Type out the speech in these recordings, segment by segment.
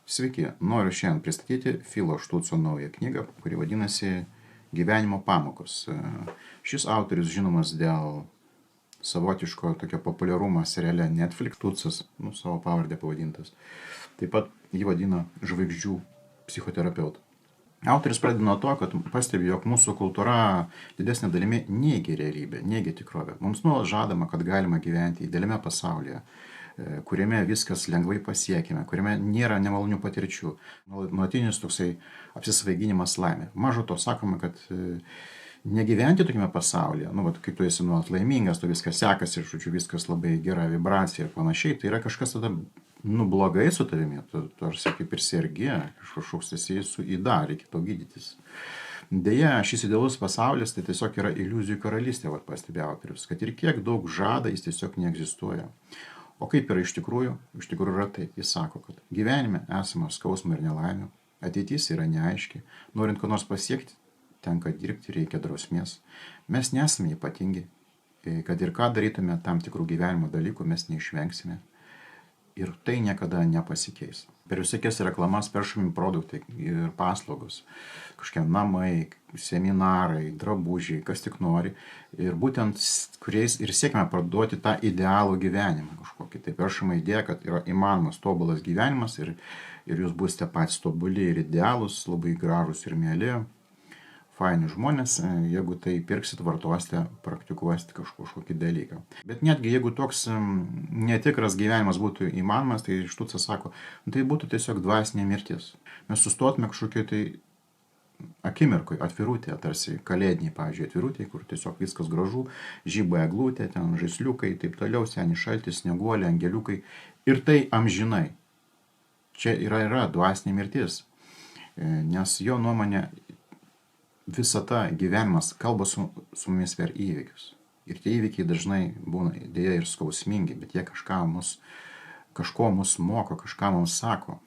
Sveiki, noriu šiandien pristatyti Filo Štuco naują knygą, kuri vadinasi Gyvenimo pamokos. Šis autorius žinomas dėl savotiško tokio populiarumo seriale Netflix, Štucas, savo pavardę pavadintas. Taip pat jį vadina žvaigždžių psichoterapeutu. Autorius pradeda nuo to, kad pastebi, jog mūsų kultūra didesnė dalimi neigia realybę, neigia tikrovę. Mums nuolat žadama, kad galima gyventi idealiame pasaulyje, kuriame viskas lengvai pasiekime, kuriame nėra nemalonių patirčių. Nuolatinis toksai apsisvaiginimas laimė. Mažo to sakoma, kad negyventi tokiame pasaulyje, kai tu esi nuolat laimingas, tu viskas sekasi, viskas labai gera vibracija ir panašiai, tai yra kažkas tada blogai su tavimi, tu tarsi kaip ir sergi, kažkoks esi su įda, reikia to gydytis. Deja, šis idealus pasaulis tai tiesiog yra iliuzijų karalystė, pastebi autorius, kad ir kiek daug žada, jis tiesiog neegzistuoja. O kaip yra iš tikrųjų? Iš tikrųjų yra taip. Jis sako, kad gyvenime esama skausmo ir nelaimė, ateitis yra neaiški, norint ko nors pasiekti, tenka dirbti, reikia drausmės. Mes nesame ypatingi, kad ir ką darytume tam tikrų gyvenimo dalykų, mes neišvengsime. Ir tai niekada nepasikeis. Per visokias reklamas peršami produktai ir paslaugos, kažkokie namai, seminarai, drabužiai, kas tik nori. Ir būtent kuriais ir siekime parduoti tą idealų gyvenimą kažkokį. Tai peršama idėja, kad yra įmanomas tobulas gyvenimas ir jūs būsite patys tobuli ir idealūs, labai gražūs ir mėly. Faini žmonės, jeigu tai pirksit, vartosite, praktikuosite kažkokį dalyką. Bet netgi jeigu toks netikras gyvenimas būtų įmanomas, tai Štucas sako, tai būtų tiesiog dvasinė mirtis. Mes sustotume kažkokiai tai akimirkoj, atvirutė, tarsi kalėdiniai, pavyzdžiui, atvirutė, kur tiesiog viskas gražu, žyba eglutė, ten žaisliukai, taip toliau, senis šaltis, snieguoliai, angeliukai. Ir tai amžinai. Čia yra dvasinė mirtis, nes jo nuomonė visata gyvenimas kalba su mumis per įvykius. Ir tie įvykiai dažnai būna dėja ir skausmingi, bet jie kažko mus moko, kažką mums sako.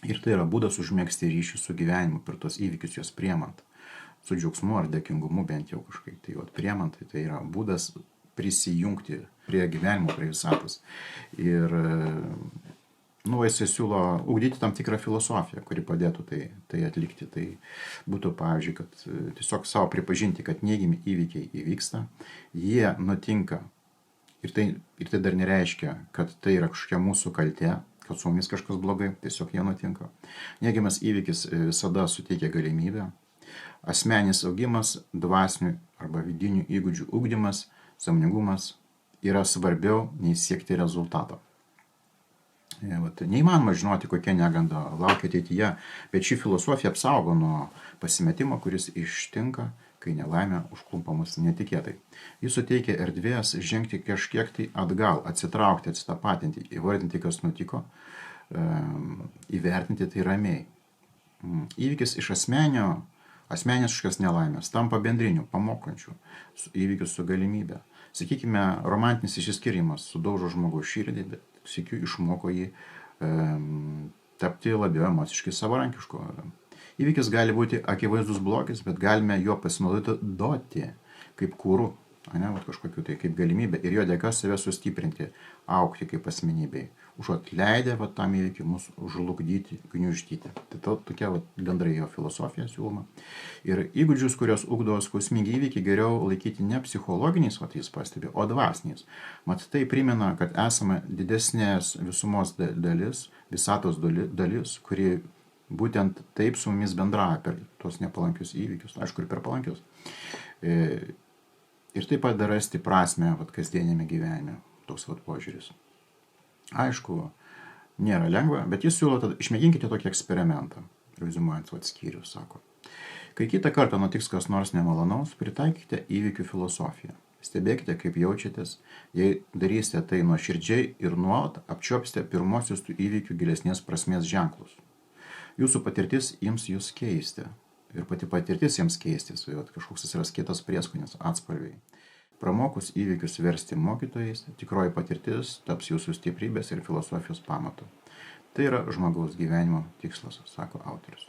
Ir tai yra būdas užmėgsti ryšį su gyvenimu per tos įvykius juos priemant. Su džiaugsmu ar dėkingumu bent jau kažkaip. Tai priemant, tai yra būdas prisijungti prie gyvenimo, prie visatos. Ir jisai siūlo ugdyti tam tikrą filosofiją, kuri padėtų tai atlikti. Tai būtų, pavyzdžiui, kad tiesiog savo pripažinti, kad neigiami įvykiai įvyksta, jie nutinka. Ir tai dar nereiškia, kad tai yra kažkokia mūsų kaltė, kad su mumis kažkas blogai, tiesiog jie nutinka. Neigiamas įvykis visada suteikia galimybę. Asmeninis augimas, dvasinių arba vidinių įgūdžių ugdymas, sąmoningumas yra svarbiau nei siekti rezultato. Neįmanoma žinoti, kokia neganda laukia ateityje, bet ši filosofija apsaugo nuo pasimetimo, kuris ištinka, kai nelaimė užklumpa mus netikėtai. Jis suteikia erdvės žengti kažkiek tai atgal, atsitraukti, atsitapatinti, įvardinti, kas nutiko, įvertinti tai ramiai. Įvykis iš asmeniškas nelaimės tampa bendriniu, pamokančiu, įvykis su galimybė. Sakykime, romantinis išsiskyrimas sudaužo žmogaus širdį, bet sykiu išmoko jį tapti labiau emociškai savarankišku. Įvykis gali būti akivaizdus blogis, bet galime jo pasinaudoti kaip kūru, kažkokiu tai kaip galimybė ir jo dėka save sustiprinti, augti kaip asmenybei. Užuot leidę tam įvykiui mus žlugdyti, gniuždyti. Tai tokia bendrai jo filosofija siūloma. Ir įgūdžius, kurios ugdo skausmingi įvykiai, geriau laikyti ne psichologiniais, jis pastebi, o dvasiniais. Mat tai primena, kad esame didesnės visumos dalis, visatos dalis, kuri būtent taip su mumis bendrauja per tos nepalankius įvykius, aišku ir per palankius. Ir taip pat rasti prasmę kasdienėme gyvenime, toks požiūris. Aišku, nėra lengva, bet jis siūlo, tada išmėginkite tokį eksperimentą, reziumuojant skyrių, sako. Kai kitą kartą nutiks kas nors nemalonaus, pritaikykite įvykių filosofiją. Stebėkite, kaip jaučiatės, jei darysite tai nuoširdžiai ir nuolat apčiuopsite pirmosius tų įvykių gilesnės prasmės ženklus. Jūsų patirtis ims jūs keisti. Ir pati patirtis jiems keistis, kažkoks atsiras kitas prieskonis, atspalviai. Pramokus įvykius versti mokytojais, tikroji patirtis taps jūsų stiprybės ir filosofijos pamatu. Tai yra žmogaus gyvenimo tikslas, sako autorius.